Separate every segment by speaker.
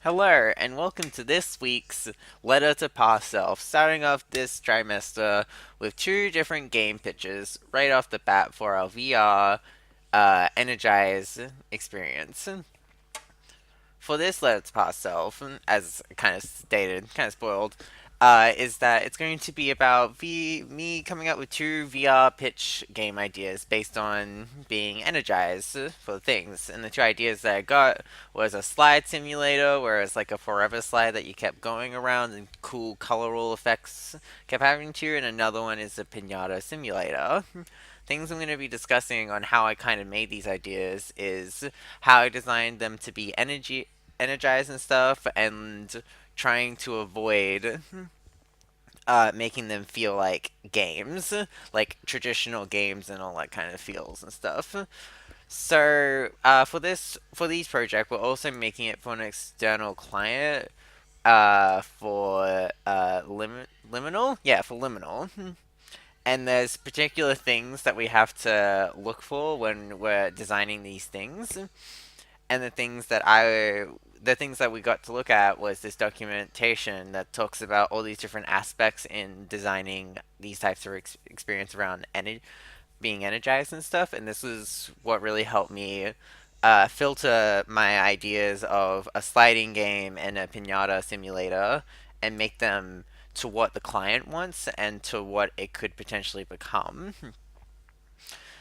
Speaker 1: Hello, and welcome to this week's Letter to Past Self, starting off this trimester with two different game pitches right off the bat for our VR Energize experience. For this Let's Pass Self, as kind of stated, kind of spoiled, is that it's going to be about me coming up with two VR pitch game ideas based on being energized for things. And the two ideas that I got was a slide simulator, where it's like a forever slide that you kept going around and cool colorful effects kept happening to you, and another one is a pinata simulator. Things I'm going to be discussing on how I kind of made these ideas is how I designed them to be energized and stuff, and trying to avoid making them feel like games, like traditional games and all that kind of feels and stuff. So for these project, we're also making it for an external client. For liminal, yeah, for liminal. And there's particular things that we have to look for when we're designing these things, and the things that we got to look at was this documentation that talks about all these different aspects in designing these types of experience around being energized and stuff. And this is what really helped me filter my ideas of a sliding game and a pinata simulator and make them to what the client wants and to what it could potentially become.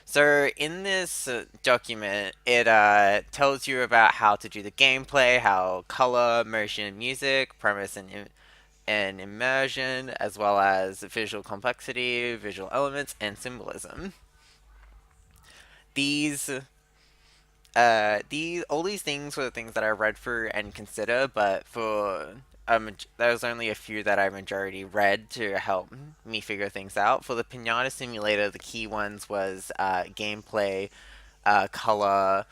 Speaker 1: So in this document, it tells you about how to do the gameplay, how color, motion, music, premise, and immersion, as well as visual complexity, visual elements, and symbolism. These these all these things were the things that I read through and consider, but for there was only a few that I majority read to help me figure things out. For the Pinata Simulator, the key ones was gameplay, color,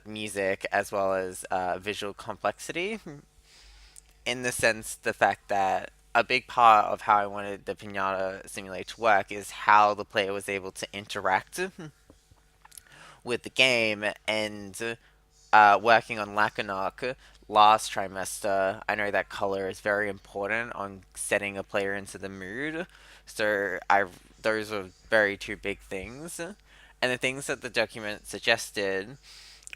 Speaker 1: music, as well as visual complexity. In the sense, the fact that a big part of how I wanted the Pinata Simulator to work is how the player was able to interact with the game. And working on Lacanok last trimester, I know that color is very important on setting a player into the mood. So those are very two big things. And the things that the document suggested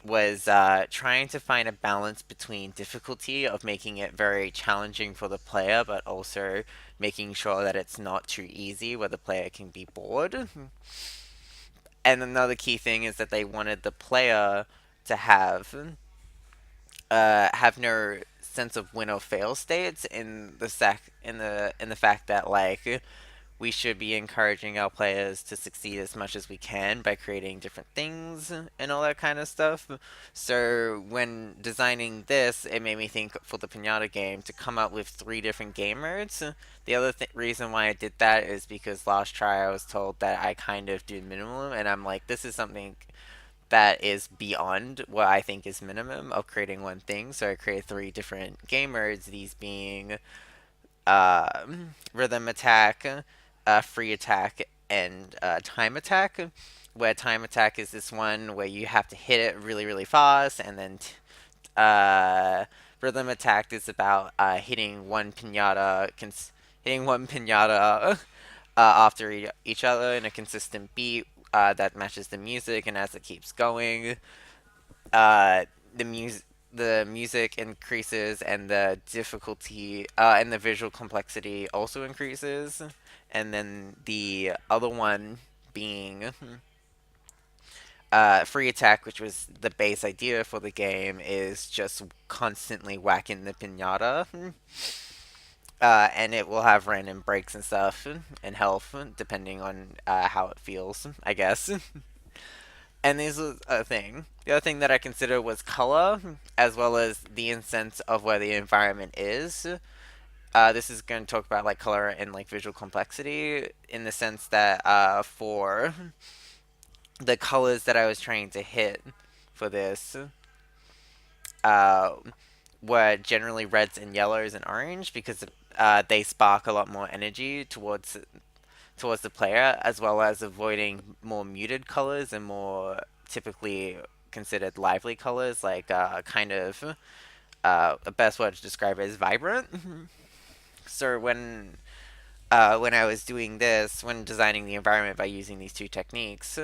Speaker 1: was trying to find a balance between difficulty of making it very challenging for the player, but also making sure that it's not too easy where the player can be bored. And another key thing is that they wanted the player to have no sense of win or fail states in the fact that like we should be encouraging our players to succeed as much as we can by creating different things and all that kind of stuff. So when designing this, it made me think for the Pinata game to come up with three different game modes. The other reason why I did that is because last try I was told that I kind of do minimum, and I'm like, this is something that is beyond what I think is minimum of creating one thing. So I created three different game modes, these being uh, rhythm attack, free attack, and time attack. Where time attack is this one where you have to hit it really, really fast, and then uh, rhythm attack is about hitting one pinata after each other in a consistent beat that matches the music, and as it keeps going, uh, the music increases, and the difficulty and the visual complexity also increases. And then the other one being free attack, which was the base idea for the game, is just constantly whacking the pinata. And it will have random breaks and stuff and health depending on how it feels, I guess. And this was a thing. The other thing that I considered was color, as well as the sense of where the environment is. This is going to talk about like color and like visual complexity in the sense that for the colors that I was trying to hit for this uh, were generally reds and yellows and orange because they spark a lot more energy towards the player, as well as avoiding more muted colors and more typically considered lively colors like kind of the best word to describe it is vibrant. So when I was doing this, when designing the environment by using these two techniques,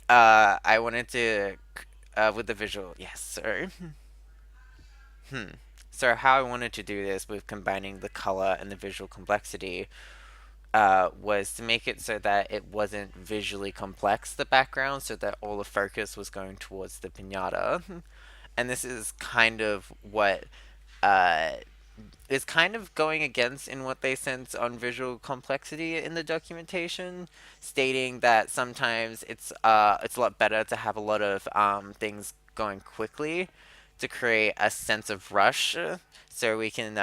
Speaker 1: I wanted to with the visual. Yes, sir. Hmm. So how I wanted to do this with combining the color and the visual complexity was to make it so that it wasn't visually complex, the background, so that all the focus was going towards the pinata. And this is kind of what uh, is kind of going against in what they sense on visual complexity in the documentation, stating that sometimes it's a lot better to have a lot of things going quickly to create a sense of rush, so we can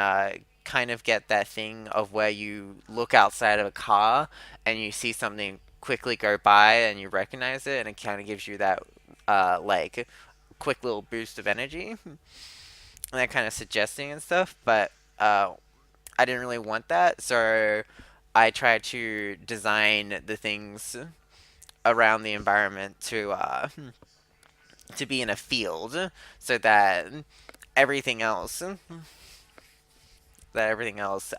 Speaker 1: kind of get that thing of where you look outside of a car and you see something quickly go by and you recognize it, and it kind of gives you that like quick little boost of energy and that kind of suggesting and stuff. But I didn't really want that, so I tried to design the things around the environment to be in a field, so that everything else everything else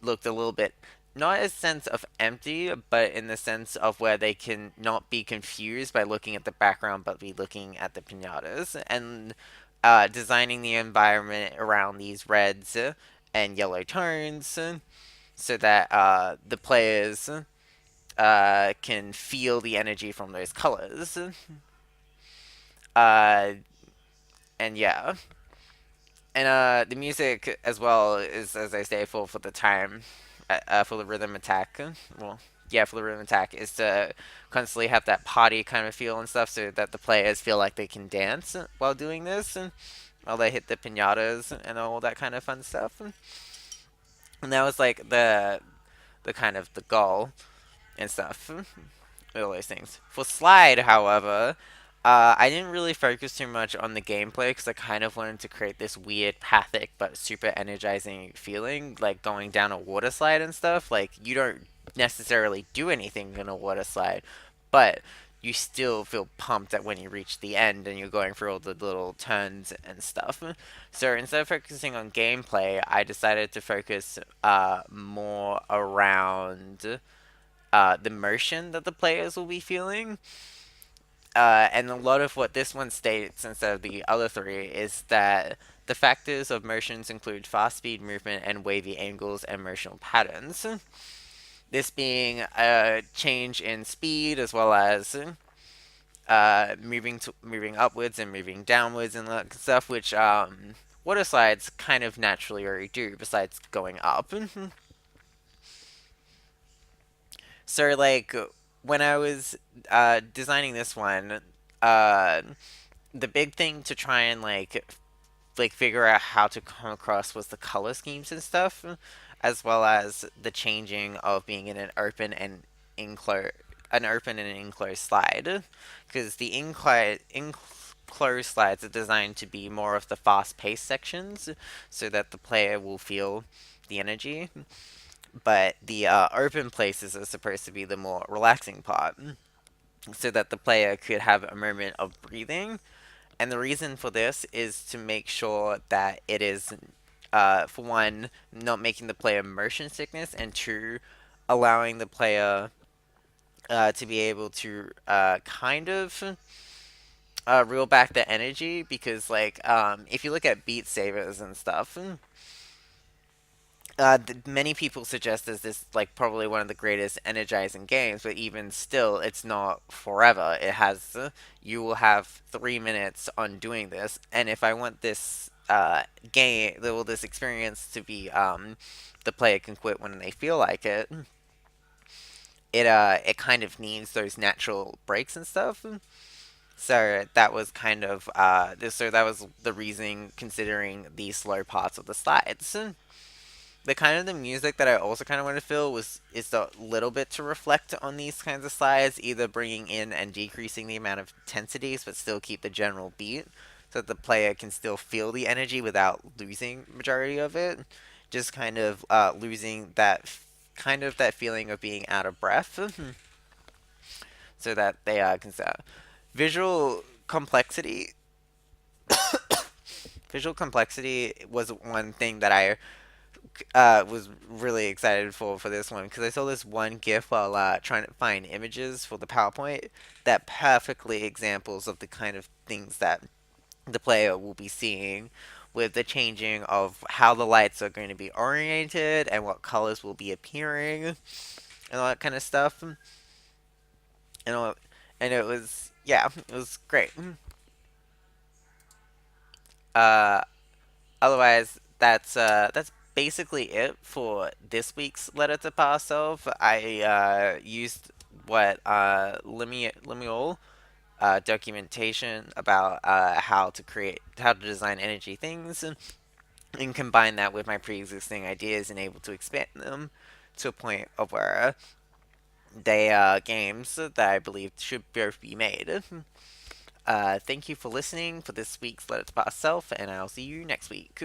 Speaker 1: looked a little bit, not a sense of empty, but in the sense of where they can not be confused by looking at the background, but be looking at the pinatas, and designing the environment around these reds and yellow tones, so that the players can feel the energy from those colors. Uh, and yeah, and the music as well is, as I say, full for the time, for the rhythm attack. Well, yeah, for the rhythm attack is to constantly have that party kind of feel and stuff, so that the players feel like they can dance while doing this, while they hit the pinatas and all that kind of fun stuff. And that was like the kind of the goal and stuff. All those things. For Slide, however, I didn't really focus too much on the gameplay because I kind of wanted to create this weird, pathic, but super energizing feeling, like going down a water slide and stuff. Like, you don't necessarily do anything in a water slide, but you still feel pumped at when you reach the end and you're going through all the little turns and stuff. So instead of focusing on gameplay, I decided to focus more around the motion that the players will be feeling. And a lot of what this one states instead of the other three is that the factors of motions include fast speed movement and wavy angles and motional patterns. This being a change in speed as well as moving upwards and moving downwards and that stuff, which water slides kind of naturally already do, besides going up. So like when I was designing this one, uh, the big thing to try and like figure out how to come across was the color schemes and stuff, as well as the changing of being in enclosed an open and an enclosed slide, because the enclosed slides are designed to be more of the fast-paced sections, so that the player will feel the energy, but the open places are supposed to be the more relaxing part, so that the player could have a moment of breathing. And the reason for this is to make sure that it is, for one, not making the player motion sickness, and two, allowing the player to be able to kind of reel back the energy. Because, like, if you look at Beat Sabers and stuff, many people suggest this like probably one of the greatest energizing games, but even still, it's not forever. It has you will have 3 minutes on doing this, and if I want this this experience to be the player can quit when they feel like it. It kind of needs those natural breaks and stuff. So that was kind of so that was the reason, considering the slow parts of the slides. The kind of the music that I also kind of want to feel was is a little bit to reflect on these kinds of slides, either bringing in and decreasing the amount of intensities, but still keep the general beat, so that the player can still feel the energy without losing majority of it. Just kind of losing that feeling of being out of breath, so that they can visual complexity Visual complexity was one thing that I was really excited for this one because I saw this one GIF while trying to find images for the PowerPoint that perfectly examples of the kind of things that the player will be seeing with the changing of how the lights are going to be oriented and what colors will be appearing and all that kind of stuff. And all, and it was yeah, it was great. Uh, Otherwise, that's basically it for this week's letter to pass of. I used what Lemuel documentation about how to design energy things, and combine that with my pre-existing ideas and able to expand them to a point of where they games that I believe should both be made. Thank you for listening for this week's Let It Pass Self, and I'll see you next week.